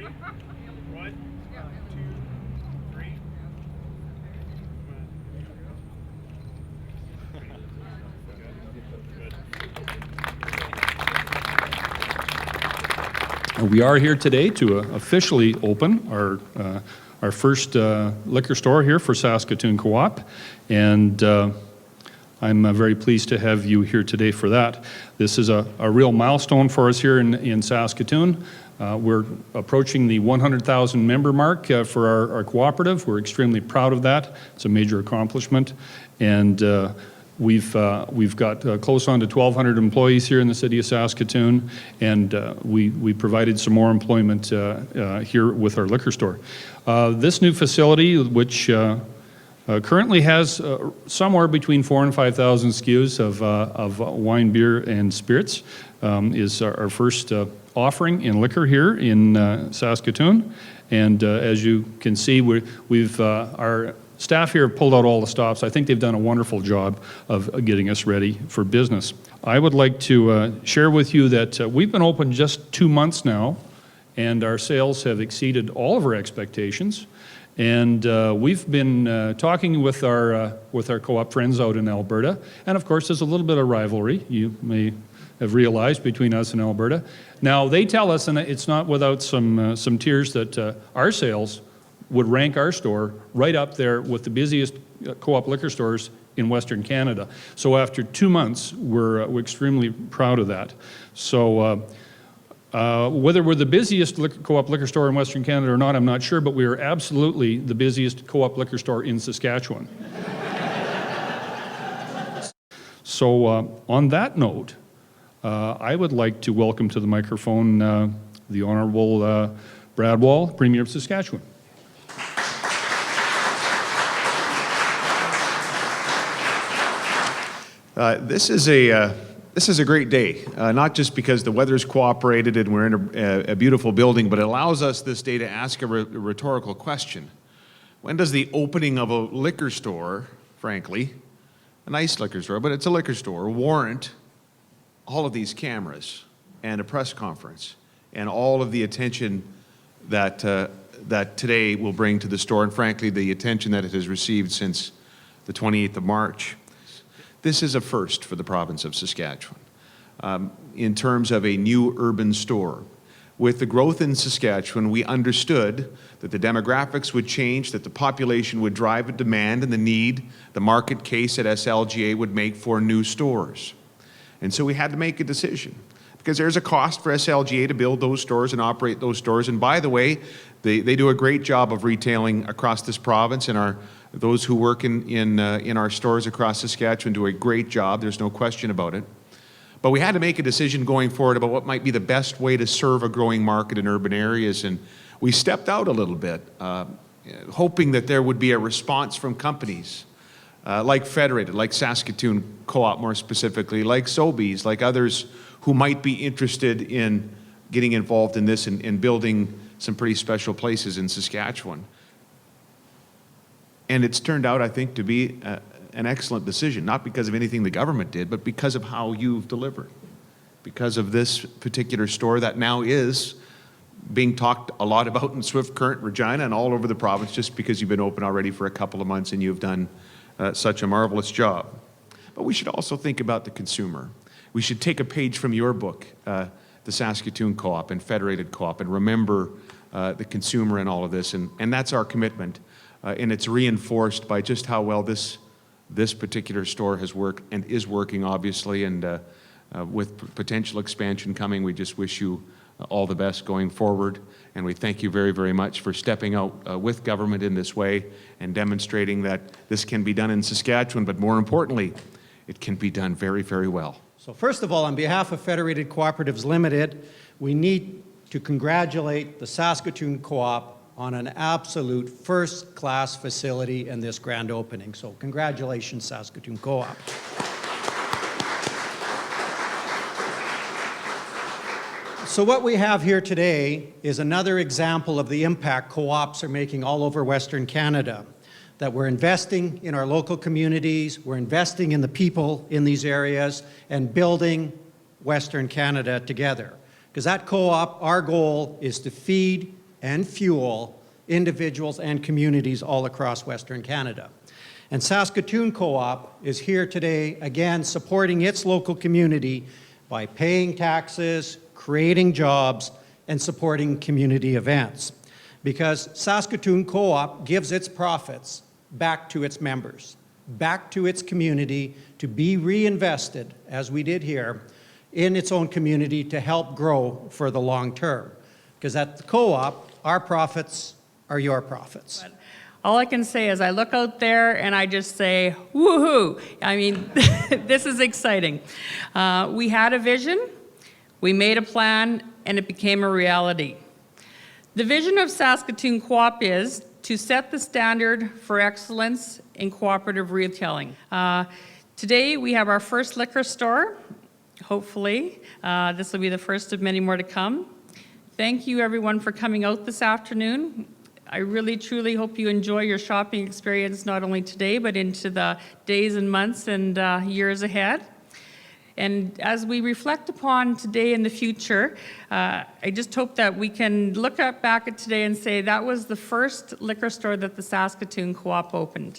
One, two, three. We are here today to officially open our first liquor store here for Saskatoon Co-op, and I'm very pleased to have you here today for that. This is a real milestone for us here in Saskatoon. We're approaching the 100,000 member mark for our cooperative. We're extremely proud of that. It's a major accomplishment, and we've got close on to 1,200 employees here in the city of Saskatoon, and we provided some more employment here with our liquor store. This new facility, which currently has somewhere between 4,000 and 5,000 SKUs of wine, beer, and spirits, is our first offering in liquor here in Saskatoon. And as you can see, our staff here have pulled out all the stops. I think they've done a wonderful job of getting us ready for business. I would like to share with you that we've been open just 2 months now, and our sales have exceeded all of our expectations. And we've been talking with our co-op friends out in Alberta, and of course there's a little bit of rivalry, you may have realized, between us and Alberta. Now they tell us, and it's not without some tears, that our sales would rank our store right up there with the busiest co-op liquor stores in Western Canada. So after 2 months, we're extremely proud of that. So whether we're the busiest co-op liquor store in Western Canada or not, I'm not sure, but we are absolutely the busiest co-op liquor store in Saskatchewan. So on that note, I would like to welcome to the microphone the Honourable Brad Wall, Premier of Saskatchewan. This is a great day, not just because the weather's cooperated and we're in a beautiful building, but it allows us this day to ask a rhetorical question. When does the opening of a liquor store, frankly, a nice liquor store, but it's a liquor store, warrant all of these cameras and a press conference and all of the attention that today will bring to the store, and frankly, the attention that it has received since the 28th of March? This is a first for the province of Saskatchewan in terms of a new urban store. With the growth in Saskatchewan, we understood that the demographics would change, that the population would drive a demand and the need, the market case that SLGA would make for new stores. And so we had to make a decision, because there's a cost for SLGA to build those stores and operate those stores. And by the way, they do a great job of retailing across this province, and those who work in our stores across Saskatchewan do a great job. There's no question about it. But we had to make a decision going forward about what might be the best way to serve a growing market in urban areas. And we stepped out a little bit, hoping that there would be a response from companies like Federated, like Saskatoon Co-op more specifically, like Sobeys, like others who might be interested in getting involved in this and building some pretty special places in Saskatchewan. And it's turned out, I think, to be an excellent decision, not because of anything the government did, but because of how you've delivered. Because of this particular store that now is being talked a lot about in Swift Current, Regina, and all over the province, just because you've been open already for a couple of months and you've done such a marvelous job. But we should also think about the consumer. We should take a page from your book, the Saskatoon Co-op and Federated Co-op, and remember the consumer in all of this, and that's our commitment. And it's reinforced by just how well this particular store has worked and is working, obviously, and with potential expansion coming, we just wish you all the best going forward. And we thank you very, very much for stepping out with government in this way and demonstrating that this can be done in Saskatchewan, but more importantly, it can be done very, very well. So first of all, on behalf of Federated Cooperatives Limited, we need to congratulate the Saskatoon Co-op on an absolute first-class facility in this grand opening. So congratulations, Saskatoon Co-op. So what we have here today is another example of the impact co-ops are making all over Western Canada. That we're investing in our local communities, we're investing in the people in these areas, and building Western Canada together. Because that co-op, our goal is to feed and fuel individuals and communities all across Western Canada. And Saskatoon Co-op is here today, again, supporting its local community by paying taxes, creating jobs, and supporting community events. Because Saskatoon Co-op gives its profits back to its members, back to its community to be reinvested, as we did here, in its own community to help grow for the long term. Because at the co-op, our profits are your profits. All I can say is I look out there and I just say, woohoo! I mean, this is exciting. We had a vision, we made a plan, and it became a reality. The vision of Saskatoon Co-op is to set the standard for excellence in cooperative retailing. Today, we have our first liquor store. Hopefully, this will be the first of many more to come. Thank you, everyone, for coming out this afternoon. I really, truly hope you enjoy your shopping experience, not only today, but into the days and months and years ahead. And as we reflect upon today and the future, I just hope that we can look back at today and say that was the first liquor store that the Saskatoon Co-op opened.